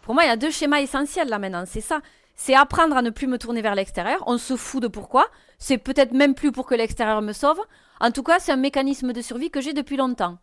Pour moi, il y a deux schémas essentiels là maintenant. C'est ça. C'est apprendre à ne plus me tourner vers l'extérieur. On se fout de pourquoi. C'est peut-être même plus pour que l'extérieur me sauve. En tout cas, c'est un mécanisme de survie que j'ai depuis longtemps.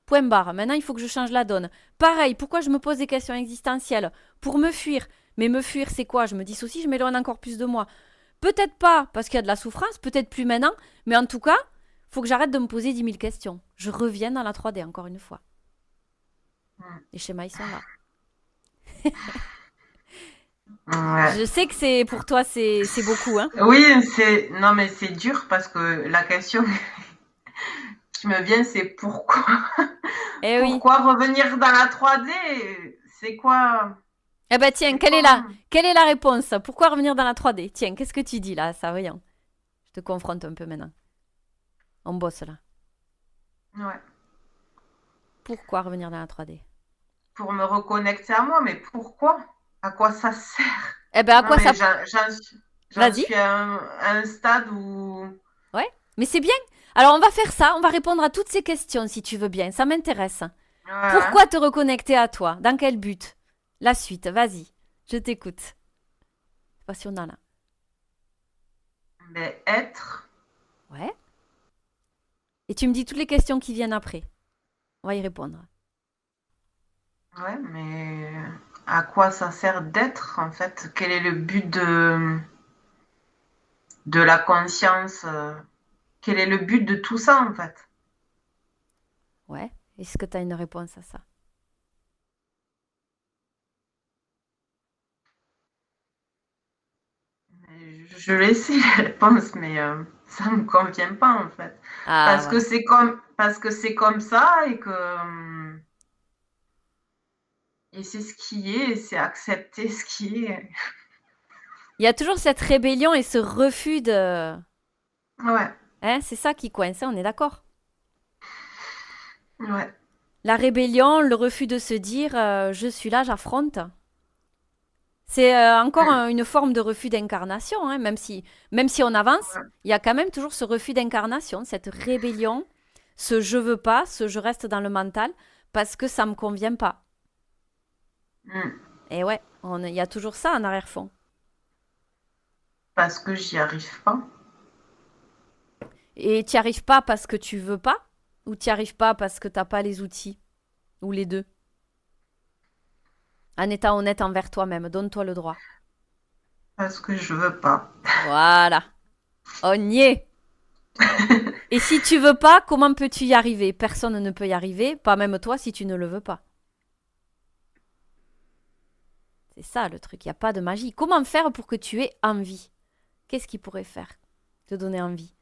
Point barre. Maintenant, il faut que je change la donne. Pareil, pourquoi je me pose des questions existentielles? Pour me fuir. Mais me fuir, c'est quoi? Je me dissocie, je m'éloigne encore plus de moi. Peut-être pas parce qu'il y a de la souffrance, peut-être plus maintenant. Mais en tout cas, faut que j'arrête de me poser 10 000 questions. Je reviens dans la 3D encore une fois. Mm. Les schémas, ils sont là. Ouais. Je sais que c'est pour toi, c'est beaucoup, hein? Oui, non, mais c'est dur parce que la question qui me vient, c'est pourquoi? Eh oui. Pourquoi revenir dans la 3D? C'est quoi? Eh ben tiens, C'est quoi? quelle est la réponse? Pourquoi revenir dans la 3D? Tiens, qu'est-ce que tu dis là, ça, voyons. Je te confronte un peu maintenant. On bosse là. Ouais. Pourquoi revenir dans la 3D? Pour me reconnecter à moi, mais pourquoi? À quoi ça sert? Eh ben à Non, quoi ça... mais j'en Vas-y. suis à un stade où. Ouais. Mais c'est bien. Alors on va faire ça, on va répondre à toutes ces questions si tu veux bien, ça m'intéresse. Ouais. Pourquoi te reconnecter à toi? Dans quel but? La suite, vas-y. Je t'écoute. C'est passionnant là. Mais être. Ouais. Et tu me dis toutes les questions qui viennent après. On va y répondre. Ouais, mais à quoi ça sert d'être en fait? Quel est le but de la conscience? Quel est le but de tout ça en fait? Ouais. Est-ce que tu as une réponse à ça? Je vais essayer la réponse, mais ça me convient pas en fait. Ah voilà. Parce que c'est comme ça et c'est ce qui est, et c'est accepter ce qui est. Il y a toujours cette rébellion et ce refus de... Ouais, Hein, c'est ça qui coince, hein, on est d'accord. ouais. La rébellion, le refus de se dire je suis là, j'affronte. C'est encore Mm. une forme de refus d'incarnation, hein, même si on avance, il y a quand même toujours ce refus d'incarnation, cette rébellion, ce je veux pas, ce je reste dans le mental parce que ça me convient pas. Mm. Et ouais, il y a toujours ça en arrière-fond. Parce que j'y arrive pas. Et tu n'y arrives pas parce que tu veux pas ou tu n'y arrives pas parce que t'as pas les outils ou les deux. En étant honnête envers toi-même, donne-toi le droit. Parce que je veux pas. Voilà, on y est. Et si tu veux pas, comment peux-tu y arriver? Personne ne peut y arriver, pas même toi si tu ne le veux pas. C'est ça le truc, il n'y a pas de magie. Comment faire pour que tu aies envie? Qu'est-ce qui pourrait faire? Te donner envie.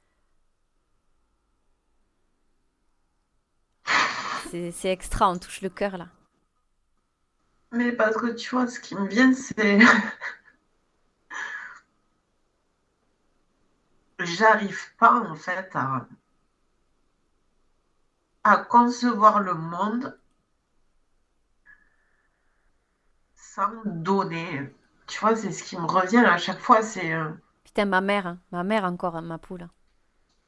C'est extra, on touche le cœur là. Mais parce que tu vois, ce qui me vient, c'est j'arrive pas en fait à concevoir le monde sans donner. Tu vois, c'est ce qui me revient à chaque fois. C'est Putain, ma mère encore, hein, ma poule.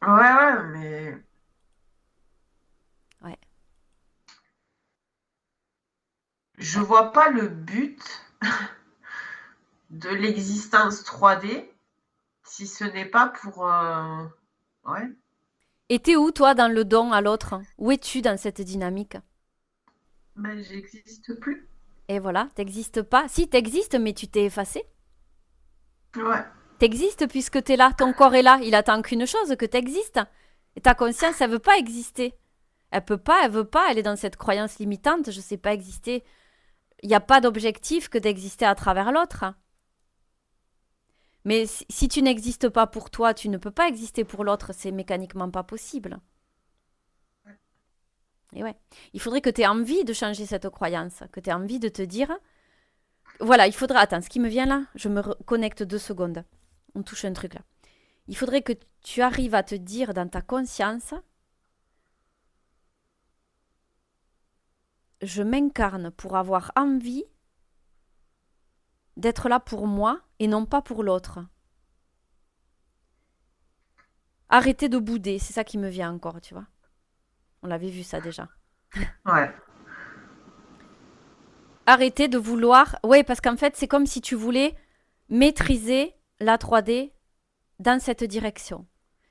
ouais, ouais, mais Ouais. je vois pas le but de l'existence 3D si ce n'est pas pour ouais, Et t'es où toi dans le don à l'autre? Où es-tu dans cette dynamique? ben j'existe plus. Et voilà, t'existes pas. Si, t'existes, mais tu t'es effacé. Ouais. T'existes puisque t'es là, ton corps est là. Il attend qu'une chose, que t'existes. Et ta conscience, elle veut pas exister. Elle peut pas, elle veut pas, elle est dans cette croyance limitante, je sais pas exister. Il n'y a pas d'objectif que d'exister à travers l'autre. Mais si tu n'existes pas pour toi, tu ne peux pas exister pour l'autre, c'est mécaniquement pas possible. Et ouais, il faudrait que tu aies envie de changer cette croyance, que tu aies envie de te dire, voilà, il faudra, attends, ce qui me vient là, je me connecte 2 secondes, on touche un truc là. Il faudrait que tu arrives à te dire dans ta conscience, je m'incarne pour avoir envie d'être là pour moi et non pas pour l'autre. Arrêter de bouder, c'est ça qui me vient encore, tu vois. On l'avait vu ça déjà. Ouais. Arrêtez de vouloir... Ouais, parce qu'en fait, c'est comme si tu voulais maîtriser la 3D dans cette direction.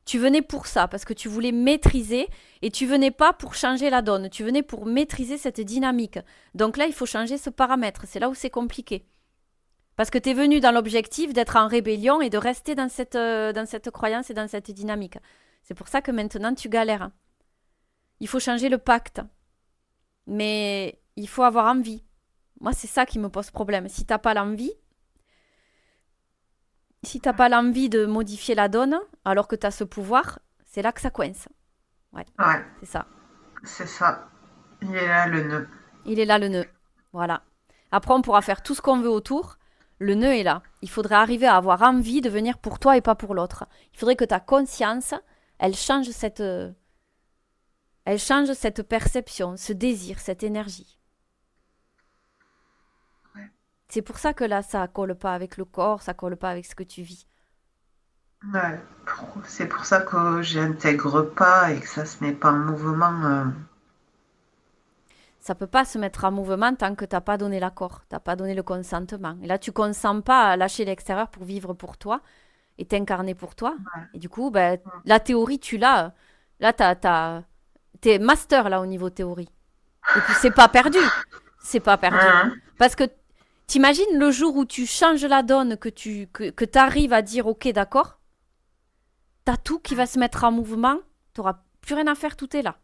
Tu venais pour ça, parce que tu voulais maîtriser, et tu venais pas pour changer la donne, tu venais pour maîtriser cette dynamique. Donc là, il faut changer ce paramètre, c'est là où c'est compliqué. Parce que tu es venu dans l'objectif d'être en rébellion et de rester dans cette croyance et dans cette dynamique. C'est pour ça que maintenant, tu galères. Il faut changer le pacte. Mais il faut avoir envie. Moi, c'est ça qui me pose problème. Si t'as pas l'envie, si t'as pas l'envie de modifier la donne, alors que tu as ce pouvoir, c'est là que ça coince. Ouais, Ouais, c'est ça. c'est ça. Il est là le nœud. Il est là le nœud. Voilà. Après, on pourra faire tout ce qu'on veut autour. Le nœud est là. Il faudrait arriver à avoir envie de venir pour toi et pas pour l'autre. Il faudrait que ta conscience, elle change cette perception, ce désir, cette énergie. Ouais. C'est pour ça que là, ça colle pas avec le corps, ça colle pas avec ce que tu vis. Ouais. C'est pour ça que j'intègre pas et que ça se met pas en mouvement. Ça peut pas se mettre en mouvement tant que t'as pas donné l'accord, t'as pas donné le consentement. Et là, tu consens pas à lâcher l'extérieur pour vivre pour toi et t'incarner pour toi. Ouais. Et du coup, ben, la théorie, tu l'as. Là, t'es master là au niveau théorie. Et puis c'est pas perdu. C'est pas perdu. Hein, Parce que t'imagines le jour où tu changes la donne, que t'arrives à dire ok, d'accord, t'as tout qui va se mettre en mouvement, t'auras plus rien à faire, tout est là.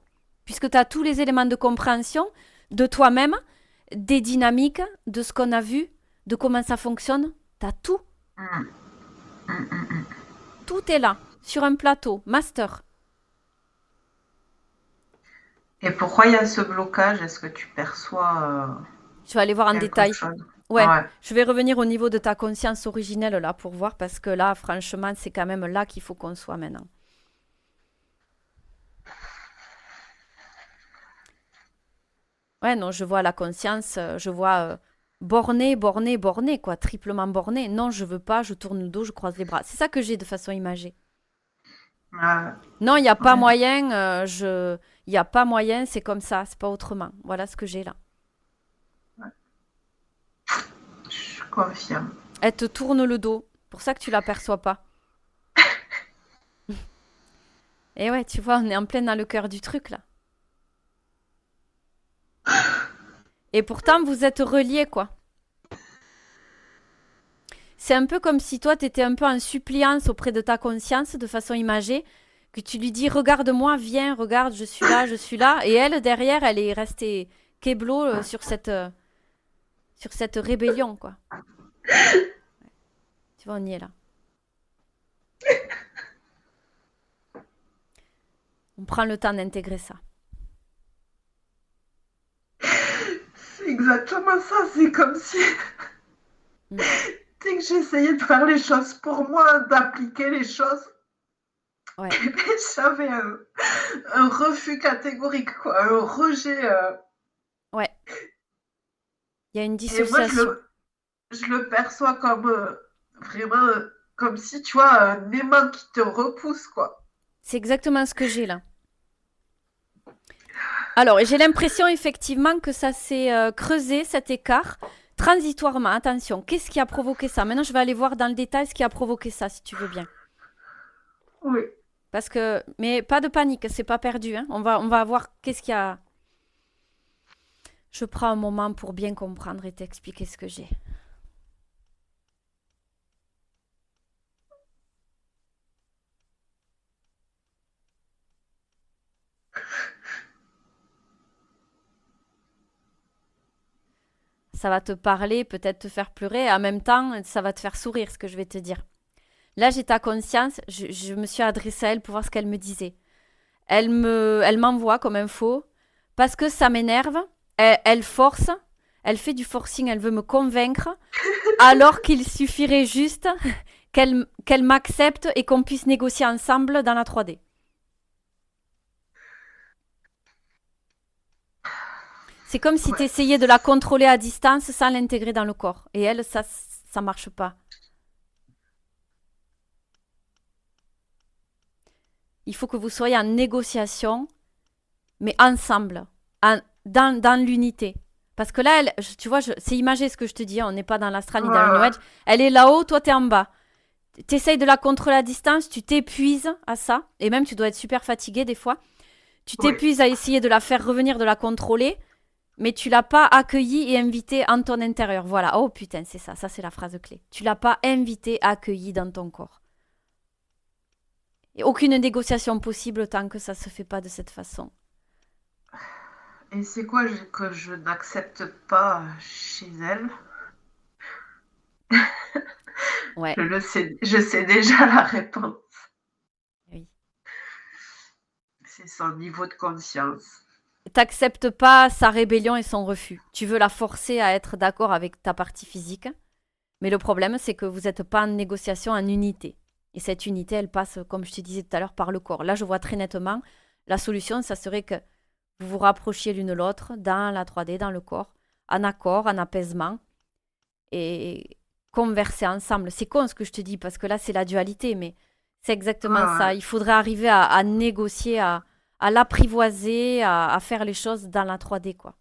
Puisque t'as tous les éléments de compréhension de toi-même, des dynamiques, de ce qu'on a vu, de comment ça fonctionne. T'as tout. hum, hum, hum, hum. Tout est là, sur un plateau, master. Et pourquoi il y a ce blocage? Est-ce que tu perçois Je vais aller voir en quelque détail. chose? Ouais, Ouais. je vais revenir au niveau de ta conscience originelle là pour voir parce que là, franchement, c'est quand même là qu'il faut qu'on soit maintenant. Ouais, non, je vois la conscience, je vois borné, borné, borné, quoi, triplement borné. Non, je veux pas, je tourne le dos, je croise les bras. C'est ça que j'ai de façon imagée. Ouais. Non, il n'y a pas Ouais. moyen, il n'y a pas moyen, c'est comme ça, c'est pas autrement. Voilà ce que j'ai là. Je confirme. Elle te tourne le dos, pour ça que tu l'aperçois pas. Et ouais, tu vois, on est en plein dans le cœur du truc là. Et pourtant, vous êtes reliés, quoi. C'est un peu comme si toi, tu étais un peu en suppliance auprès de ta conscience de façon imagée, que tu lui dis regarde-moi, viens, regarde, je suis là, je suis là. Et elle, derrière, elle est restée keblo sur cette rébellion, quoi. Tu vois, on y est là. On prend le temps d'intégrer ça. C'est exactement ça. C'est comme si Mm. dès que j'essayais de faire les choses pour moi, d'appliquer les choses, Ouais, j'avais un refus catégorique, quoi, un rejet. ouais. Il y a une Et moi, dissociation. je le perçois comme vraiment comme si tu vois un aimant qui te repousse, quoi. C'est exactement ce que j'ai là. Alors, j'ai l'impression effectivement que ça s'est creusé, cet écart, transitoirement. Attention, qu'est-ce qui a provoqué ça? Maintenant, je vais aller voir dans le détail ce qui a provoqué ça, si tu veux bien. Oui. Parce que, mais pas de panique, c'est pas perdu. Hein. On va voir qu'est-ce qui a. Je prends un moment pour bien comprendre et t'expliquer ce que j'ai. Ça va te parler, peut-être te faire pleurer, et en même temps, ça va te faire sourire ce que je vais te dire. Là, j'ai ta conscience, je me suis adressée à elle pour voir ce qu'elle me disait. Elle m'envoie comme info parce que ça m'énerve. Elle force, elle fait du forcing, elle veut me convaincre, alors qu'il suffirait juste qu'elle m'accepte et qu'on puisse négocier ensemble dans la 3D. C'est comme si tu Ouais. essayais de la contrôler à distance sans l'intégrer dans le corps. Et elle, ça marche pas. Il faut que vous soyez en négociation, mais ensemble, dans l'unité. Parce que là, tu vois, c'est imagé ce que je te dis, hein, on n'est pas dans l'astral ni dans le New Ouais, Age. Elle est là-haut, toi, t'es en bas. T'essayes de la contrôler à distance, tu t'épuises à ça. Et même, tu dois être super fatigué des fois. Tu ouais. t'épuises à essayer de la faire revenir, de la contrôler. Mais tu l'as pas accueillie et invitée en ton intérieur. Voilà. Oh putain, c'est ça. Ça, c'est la phrase clé. Tu l'as pas invitée, accueillie dans ton corps. Et aucune négociation possible tant que ça se fait pas de cette façon. Et c'est quoi que je n'accepte pas chez elle? Ouais. Je sais déjà la réponse. Oui. C'est son niveau de conscience. T'acceptes pas sa rébellion et son refus. Tu veux la forcer à être d'accord avec ta partie physique. Mais le problème, c'est que vous n'êtes pas en négociation, en unité. Et cette unité, elle passe, comme je te disais tout à l'heure, par le corps. Là, je vois très nettement, la solution, ça serait que vous vous rapprochiez l'une l'autre dans la 3D, dans le corps, en accord, en apaisement, et converser ensemble. C'est con ce que je te dis, parce que là, c'est la dualité, mais c'est Ouais, exactement ouais. ça. Il faudrait arriver à négocier, à l'apprivoiser, à faire les choses dans la 3D, quoi.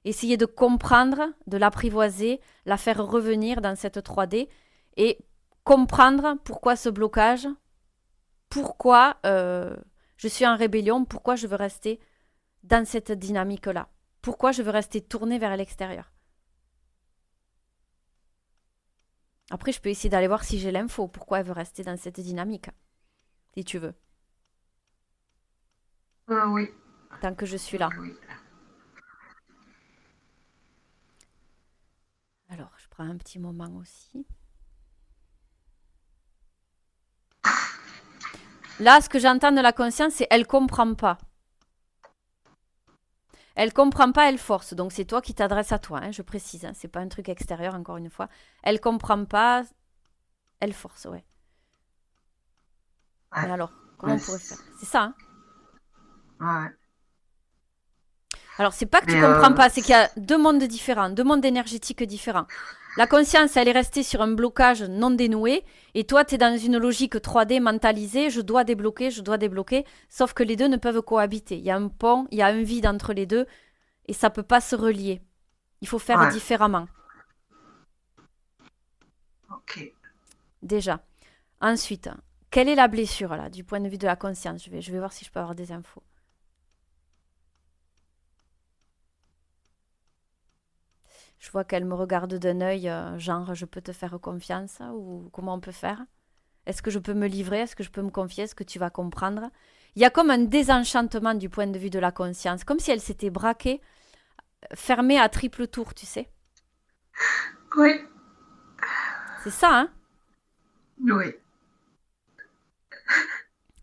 Essayer de comprendre, de l'apprivoiser, la faire revenir dans cette 3D et comprendre pourquoi ce blocage, pourquoi je suis en rébellion, pourquoi je veux rester dans cette dynamique-là, pourquoi je veux rester tournée vers l'extérieur. Après, je peux essayer d'aller voir si j'ai l'info, pourquoi elle veut rester dans cette dynamique, si tu veux, Oui, tant que je suis oui, là. oui. Alors, je prends un petit moment aussi. Là, ce que j'entends de la conscience, c'est elle comprend pas. Elle comprend pas, elle force. Donc c'est toi qui t'adresses à toi, hein, je précise. Hein, c'est pas un truc extérieur, encore une fois. Elle comprend pas, elle force, ouais. Mais Ouais. alors, comment Ouais, on pourrait faire? C'est ça, hein. ouais. Alors c'est pas que tu Mais comprends pas, c'est qu'il y a deux mondes différents, deux mondes énergétiques différents. La conscience, elle est restée sur un blocage non dénoué, et toi, tu es dans une logique 3D mentalisée, je dois débloquer, sauf que les deux ne peuvent cohabiter. Il y a un pont, il y a un vide entre les deux, et ça peut pas se relier. Il faut faire ouais, différemment, ok. déjà. Ensuite, quelle est la blessure, là, du point de vue de la conscience? Je vais voir si je peux avoir des infos. Je vois qu'elle me regarde d'un œil, genre, je peux te faire confiance, ou comment on peut faire? Est-ce que je peux me livrer? Est-ce que je peux me confier? Est-ce que tu vas comprendre? Il y a comme un désenchantement du point de vue de la conscience, comme si elle s'était braquée, fermée à triple tour, tu sais. Oui, C'est ça, hein? oui.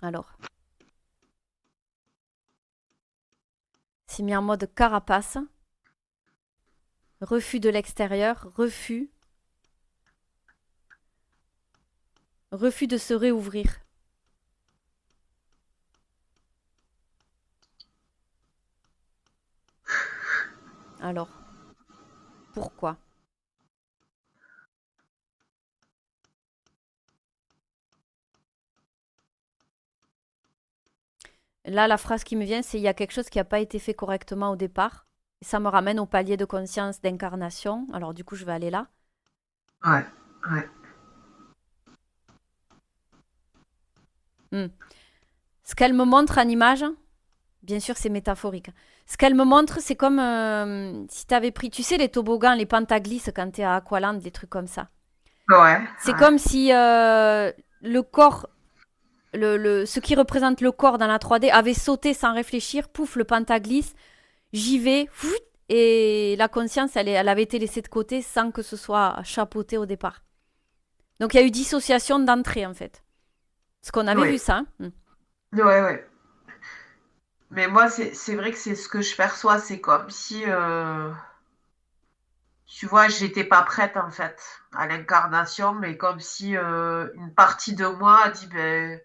Alors, c'est mis en mode carapace, refus de l'extérieur, refus de se réouvrir. Alors, pourquoi? Là, la phrase qui me vient, c'est il y a quelque chose qui n'a pas été fait correctement au départ. Et ça me ramène au palier de conscience d'incarnation. Alors, du coup, je vais aller là. Ouais, ouais. Hmm. Ce qu'elle me montre en image, bien sûr, c'est métaphorique. Ce qu'elle me montre, c'est comme si tu avais pris, tu sais, les toboggans, les pantaglisses quand tu es à Aqualand, des trucs comme ça. Ouais, C'est ouais. comme si le corps, ce qui représente le corps dans la 3D avait sauté sans réfléchir, pouf, le pantaglisse, j'y vais, fout, et la conscience, elle avait été laissée de côté sans que ce soit chapeauté au départ. Donc il y a eu dissociation d'entrée, en fait. Ce qu'on avait vu Ouais, ça. Hein. ouais, ouais. Mais moi, c'est vrai que c'est ce que je perçois. C'est comme si, tu vois, j'étais pas prête en fait à l'incarnation, mais comme si une partie de moi a dit, ben,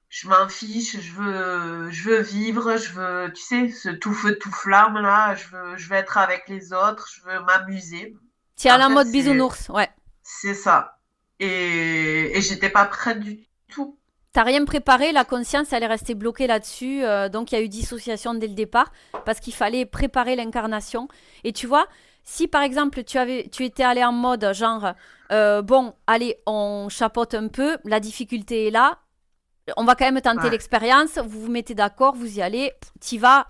je m'en fiche, je veux vivre, je veux, tu sais, ce tout feu tout flamme là, je veux être avec les autres, je veux m'amuser. Tu es à En la fait, mode bisounours, ouais. c'est ça. Et j'étais pas prête du tout. T'as rien préparé, la conscience, elle est restée bloquée là-dessus. Donc, il y a eu dissociation dès le départ parce qu'il fallait préparer l'incarnation. Et tu vois, si par exemple, tu étais allé en mode genre, bon, allez, on chapote un peu, la difficulté est là, on va quand même tenter Ouais, l'expérience, vous vous mettez d'accord, vous y allez, t'y vas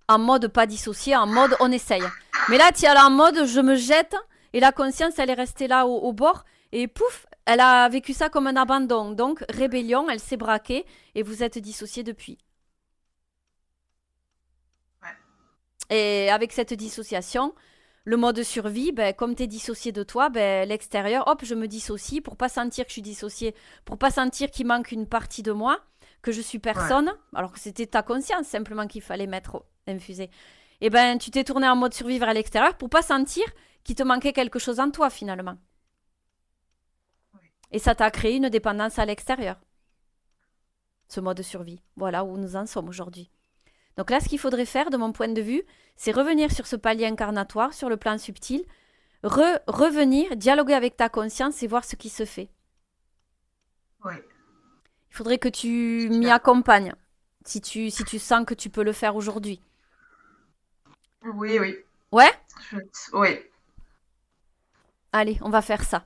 en mode pas dissocié, en mode on essaye. Mais là, t'y allais en mode je me jette et la conscience, elle est restée là au bord et pouf, elle a vécu ça comme un abandon. Donc, rébellion, elle s'est braquée et vous êtes dissociés depuis. ouais, Et avec cette dissociation, le mode survie, ben, comme tu es dissocié de toi, ben, l'extérieur, hop, je me dissocie pour pas sentir que je suis dissocié, pour pas sentir qu'il manque une partie de moi, que je suis ouais. personne, alors que c'était ta conscience simplement qu'il fallait mettre infusé. Et ben, tu t'es tourné en mode survivre à l'extérieur pour pas sentir qu'il te manquait quelque chose en toi finalement. Oui. Et ça t'a créé une dépendance à l'extérieur, ce mode survie. Voilà où nous en sommes aujourd'hui. Donc là, ce qu'il faudrait faire, de mon point de vue, c'est revenir sur ce palier incarnatoire, sur le plan subtil, revenir, dialoguer avec ta conscience et voir ce qui se fait. Oui. Il faudrait que Je tu suis m'y d'accord. accompagnes, si tu sens que tu peux le faire aujourd'hui. Oui, oui. Ouais. Oui. Allez, on va faire ça.